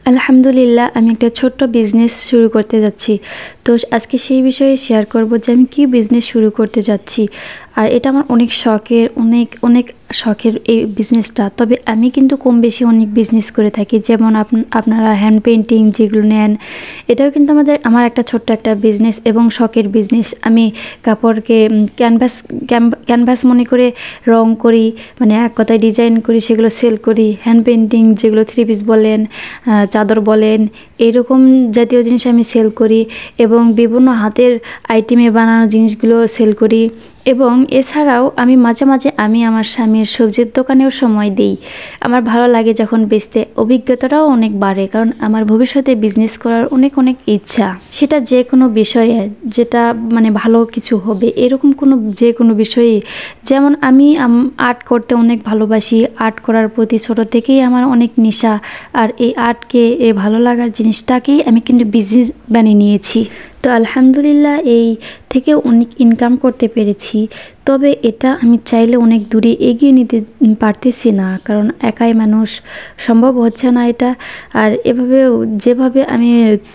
আলহামদুলিল্লাহ, আমি একটা ছোট্ট বিজনেস শুরু করতে যাচ্ছি। তো আজকে সেই বিষয়ে শেয়ার করব যে আমি কি বিজনেস শুরু করতে যাচ্ছি। আর এটা আমার অনেক শখের, অনেক শখের এই বিজনেসটা। তবে আমি কিন্তু কম বেশি অনেক বিজনেস করে থাকি। যেমন আপনারা হ্যান্ড পেইন্টিং যেগুলো নেন, এটাও কিন্তু আমার একটা ছোট্ট একটা বিজনেস এবং শখের বিজনেস। আমি কাপড়কে ক্যানভাস মনে করে রং করি, মানে এক কথায় ডিজাইন করি, সেগুলো সেল করি। হ্যান্ড পেইন্টিং যেগুলো 3 পিস বলেন, চাদর বলেন, এরকম জাতীয় জিনিস আমি সেল করি এবং বিভিন্ন হাতের আইটেমে বানানো জিনিসগুলো সেল করি। এবং এছাড়াও আমি মাঝে মাঝে আমার স্বামীর সবজির দোকানেও সময় দিই। আমার ভালো লাগে যখন বেচতে, অভিজ্ঞতাটাও অনেক বাড়ে, কারণ আমার ভবিষ্যতে বিজনেস করার অনেক ইচ্ছা। সেটা যে কোনো বিষয়ে, যেটা মানে ভালো কিছু হবে এরকম যে কোনো বিষয়ে। যেমন আমি আর্ট করতে অনেক ভালোবাসি। আর্ট করার প্রতি ছোটো থেকেই আমার অনেক নেশা। আর এই আর্টকে, এই ভালো লাগার জিনিসটাকেই আমি কিন্তু বিজনেস বানিয়ে নিয়েছি। তো আলহামদুলিল্লাহ, এই থেকে অনেক ইনকাম করতে পেরেছি। তবে এটা আমি চাইলে অনেক দূরে এগিয়ে নিতে পারতেছি না, কারণ একাই মানুষ, সম্ভব হচ্ছে না এটা। আর যেভাবে আমি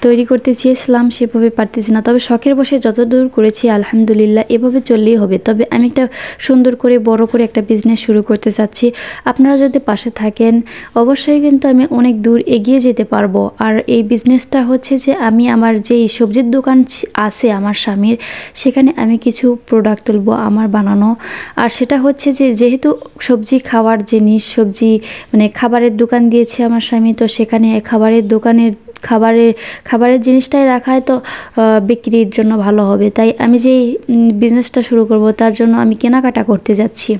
তৈরি করতে চেয়েছিলাম সেভাবে পারতেছি না। তবে শখের বসে যতদূর করেছি আলহামদুলিল্লাহ, এভাবে চললেই হবে। তবে আমি একটা সুন্দর করে বড় করে একটা বিজনেস শুরু করতে চাচ্ছি। আপনারা যদি পাশে থাকেন অবশ্যই কিন্তু আমি অনেক দূর এগিয়ে যেতে পারবো। আর এই বিজনেসটা হচ্ছে যে আমি আমার যেই সবজির দোকান আছে আমার স্বামীর, সেখানে আমি কিছু প্রোডাক্ট তুলবো আমার বানানো। আর সেটা হচ্ছে যে যেহেতু সবজি খাওয়ার জিনিস, সবজি মানে খাবারের দোকান দিয়েছে আমার স্বামী, তো সেখানে খাবারের জিনিসটাই রাখায় তো বিক্রির জন্য ভালো হবে। তাই আমি যেই বিজনেসটা শুরু করব তার জন্য আমি কেনাকাটা করতে যাচ্ছি।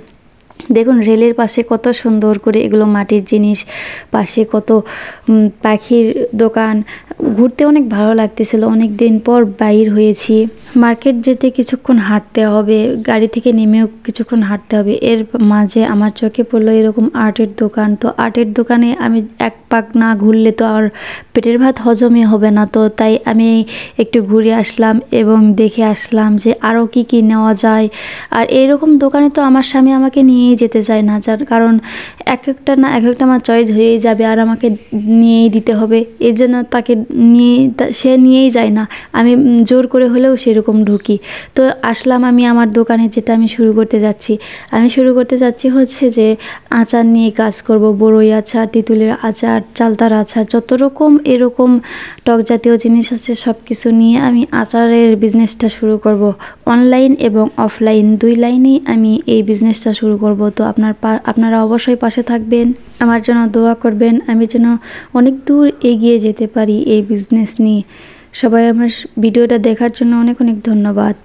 দেখুন রেলের পাশে কত সুন্দর করে এগুলো মাটির জিনিস, পাশে কত পাখির দোকান। ঘুরতে অনেক ভালো লাগতেছিল, অনেক দিন পর বাইর হয়েছি। মার্কেট যেতে কিছুক্ষণ হাঁটতে হবে, গাড়ি থেকে নেমেও কিছুক্ষণ হাঁটতে হবে। এর মাঝে আমার চোখে পড়লো এরকম আর্টের দোকান। তো আর্টের দোকানে আমি এক পাক না ঘুরলে তো আর পেটের ভাত হজমই হবে না। তো তাই আমি একটু ঘুরে আসলাম এবং দেখে আসলাম যে আরও কি নেওয়া যায়। আর এইরকম দোকানে তো আমার স্বামী আমাকে নিয়েই যেতে চায় না, যার কারণ এক একটা আমার চয়েস হয়েই যাবে আর আমাকে নিয়েই দিতে হবে। এই জন্য সে নিয়েই যায় না, আমি জোর করে হলেও সেরকম ঢুকি। তো আসলাম আমি আমার দোকানে, যেটা আমি শুরু করতে যাচ্ছি হচ্ছে যে আচার নিয়ে কাজ করব। বড়ই আচার, তেঁতুলের আচার, চালতার আচার, যত রকম এরকম টক জাতীয় জিনিস আছে সব কিছু নিয়ে আমি আচারের বিজনেসটা শুরু করব। অনলাইন এবং অফলাইন 2 লাইনেই আমি এই বিজনেসটা শুরু করব। তো আপনারা অবশ্যই পাশে থাকবেন, আমার জন্য দোয়া করবেন, আমি যেন অনেক দূর এগিয়ে যেতে পারি এই বিজনেস নিয়ে। সবাই আমার ভিডিওটা দেখার জন্য অনেক ধন্যবাদ।